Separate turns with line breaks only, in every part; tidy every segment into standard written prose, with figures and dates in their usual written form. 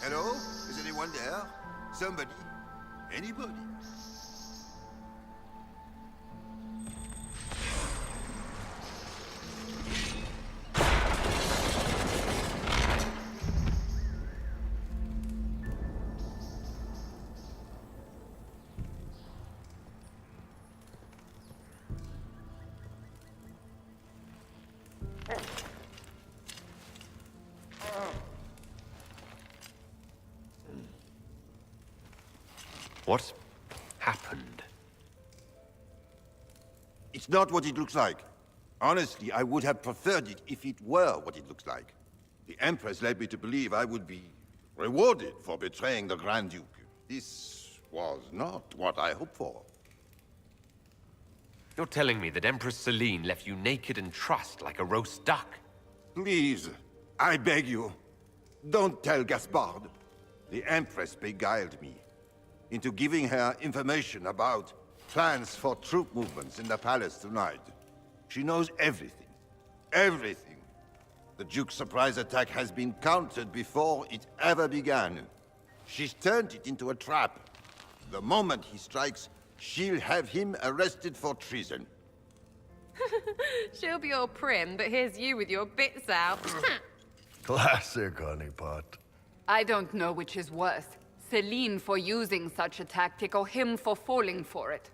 Hello? Is anyone there? Somebody? Anybody?
What happened?
It's not what it looks like. Honestly, I would have preferred it if it were what it looks like. The Empress led me to believe I would be rewarded for betraying the Grand Duke. This was not what I hoped for.
You're telling me that Empress Celine left you naked and trussed like a roast duck?
Please, I beg you, don't tell Gaspard. The Empress beguiled me into giving her information about plans for troop movements in the palace tonight. She knows everything. Everything. The Duke's surprise attack has been countered before it ever began. She's turned it into a trap. The moment he strikes, she'll have him arrested for treason.
She'll be all prim, but here's you with your bits out.
Classic, honeypot.
I don't know which is worse. Celine for using such a tactic, or him for falling for it.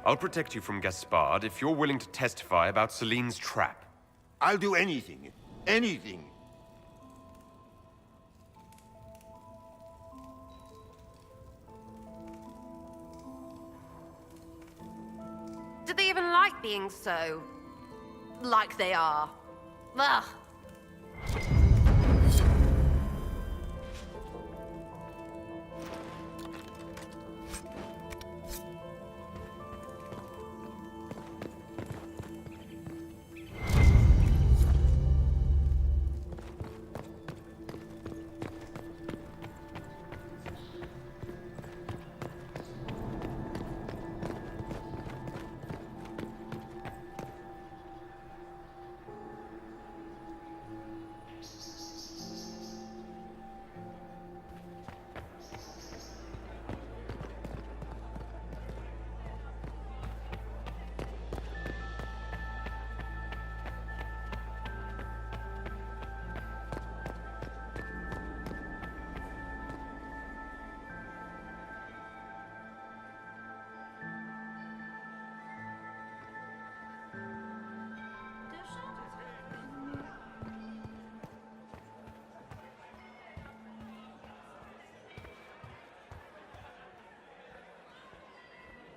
I'll protect you from Gaspard if you're willing to testify about Celine's trap.
I'll do anything. Anything.
Do they even like being so... like they are? Ugh.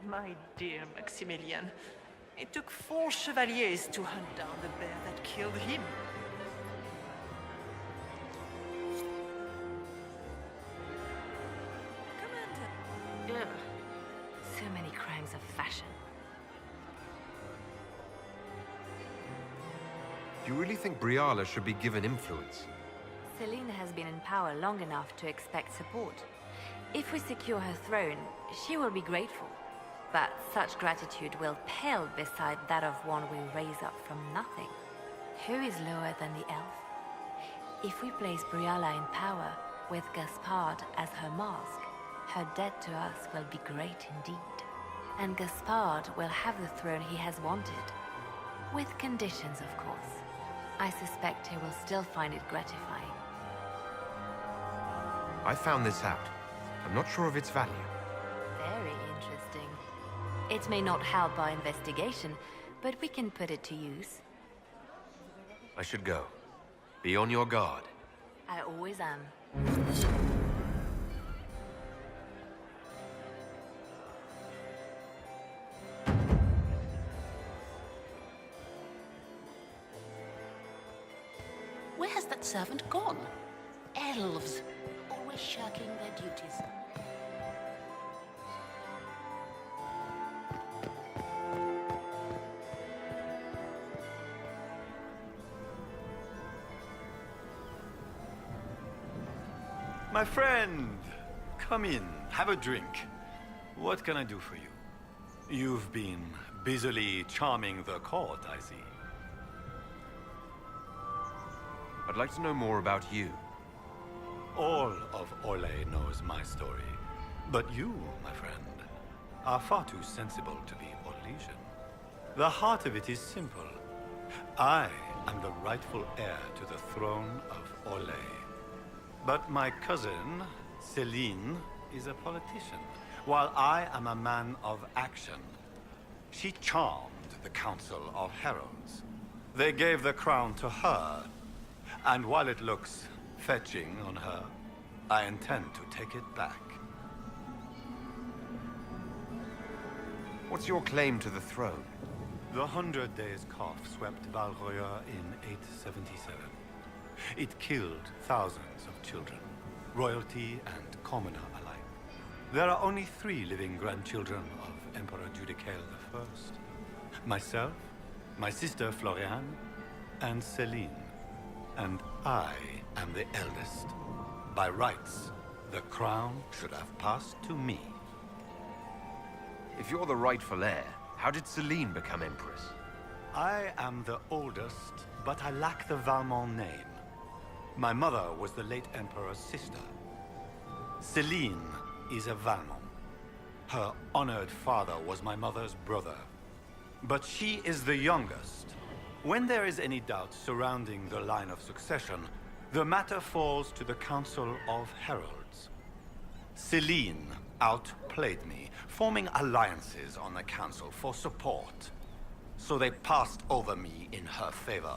My dear Maximilian, it took 4 chevaliers to hunt down the bear that killed him.
Commander. Ugh. So many crimes of fashion.
You really think Briala should be given influence?
Celine has been in power long enough to expect support. If we secure her throne, she will be grateful. But such gratitude will pale beside that of one we raise up from nothing. Who is lower than the elf? If we place Briala in power, with Gaspard as her mask, her debt to us will be great indeed. And Gaspard will have the throne he has wanted. With conditions, of course. I suspect he will still find it gratifying.
I found this out. I'm not sure of its value.
Very interesting. It may not help our investigation, but we can put it to use.
I should go. Be on your guard.
I always am.
Where has that servant gone? Elves, always shirking their duties.
My friend, come in, have a drink. What can I do for you? You've been busily charming the court, I see.
I'd like to know more about you.
all of Orlais knows my story. But you, my friend, are far too sensible to be Orlesian. The heart of it is simple. I am the rightful heir to the throne of Orlais. But my cousin, Celine, is a politician, while I am a man of action. She charmed the Council of Heralds. They gave the crown to her, and while it looks fetching on her, I intend to take it back.
What's your claim to the throne?
The 100 Days Cough swept Valroya in 877. It killed thousands of children, royalty and commoner alike. There are only 3 living grandchildren of Emperor Judicael I. Myself, my sister Floriane, and Celine. And I am the eldest. By rights, the crown should have passed to me.
If you're the rightful heir, how did Celine become Empress?
I am the oldest, but I lack the Valmont name. My mother was the late Emperor's sister. Celine is a Valmont. Her honored father was my mother's brother. But she is the youngest. When there is any doubt surrounding the line of succession, the matter falls to the Council of Heralds. Celine outplayed me, forming alliances on the Council for support. So they passed over me in her favor.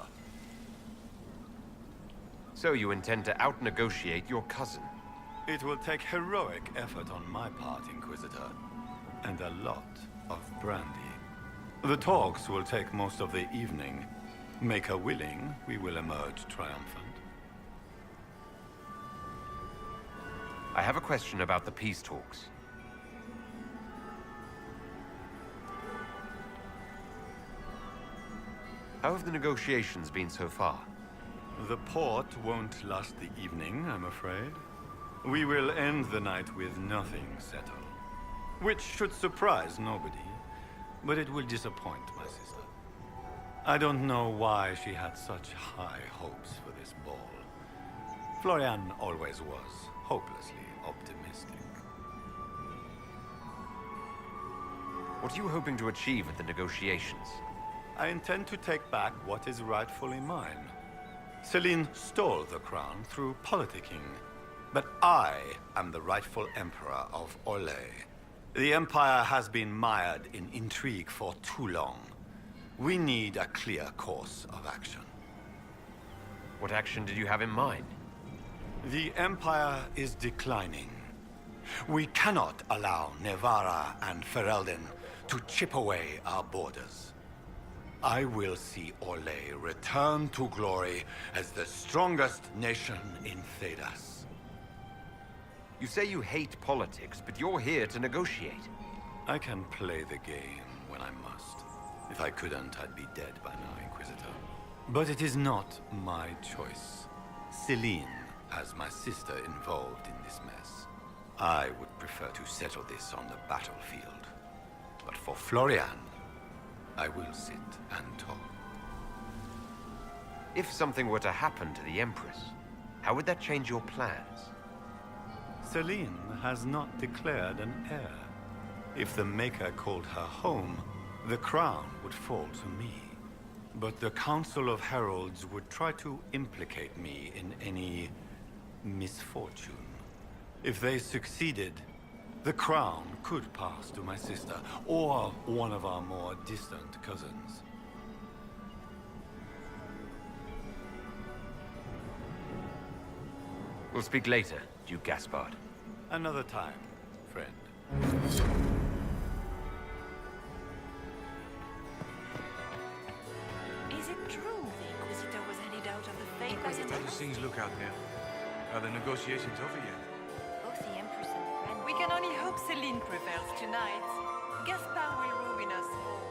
So you intend to out-negotiate your cousin?
It will take heroic effort on my part, Inquisitor, and a lot of brandy. The talks will take most of the evening. Make her willing, we will emerge triumphant.
I have a question about the peace talks. How have the negotiations been so far?
The port won't last the evening, I'm afraid. We will end the night with nothing settled. Which should surprise nobody, but it will disappoint my sister. I don't know why she had such high hopes for this ball. Florian always was hopelessly optimistic.
What are you hoping to achieve at the negotiations?
I intend to take back what is rightfully mine. Celine stole the crown through politicking, but I am the rightful emperor of Orlais. The Empire has been mired in intrigue for too long. We need a clear course of action.
What action did you have in mind?
The Empire is declining. We cannot allow Nevarra and Ferelden to chip away our borders. I will see Orlais return to glory as the strongest nation in Thedas.
You say you hate politics, but you're here to negotiate.
I can play the game when I must. If I couldn't, I'd be dead by now, Inquisitor. But it is not my choice. Celine has my sister involved in this mess. I would prefer to settle this on the battlefield. But for Florian, I will sit and talk.
If something were to happen to the Empress, how would that change your plans?
Celine has not declared an heir. If the Maker called her home, the crown would fall to me. But the Council of Heralds would try to implicate me in any misfortune. If they succeeded, the crown could pass to my sister, or one of our more distant cousins.
We'll speak later, Duke Gaspard.
Another time, friend.
Is it true the Inquisitor was headed out of the fate by the
How do things look out there? Are the negotiations over yet?
Both the Empress and the Grand
We can only hope Celine prevails tonight. Gaspard will ruin us all.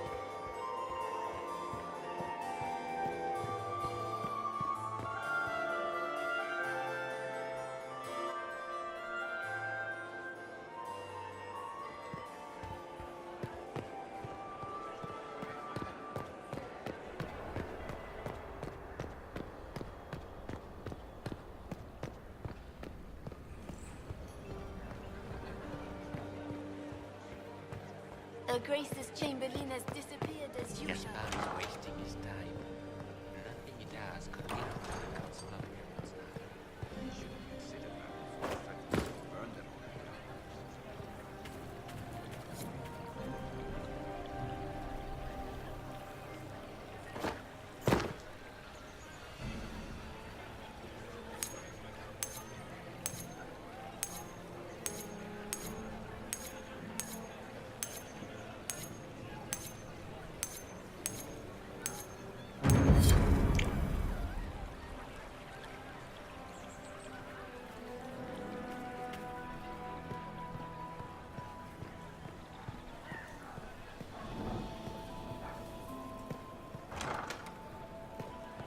Grace's Chamberlain has disappeared as usual.
Gaspard is wasting his time. Nothing he does could win over the Council of Heroes now.
You should consider that before threatening to burn them.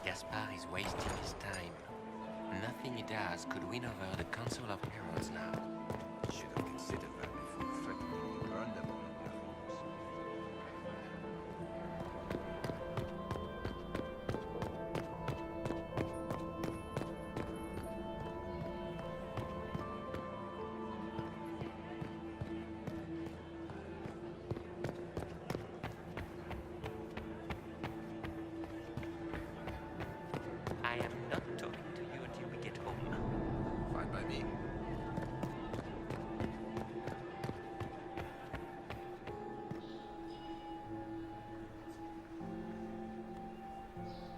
Gaspard is wasting his time. Nothing he does could win over the Council of Heroes now.
You should have considered that before threatening to burn them all in their homes.
I am not talking to you until we get home.
Fine by me.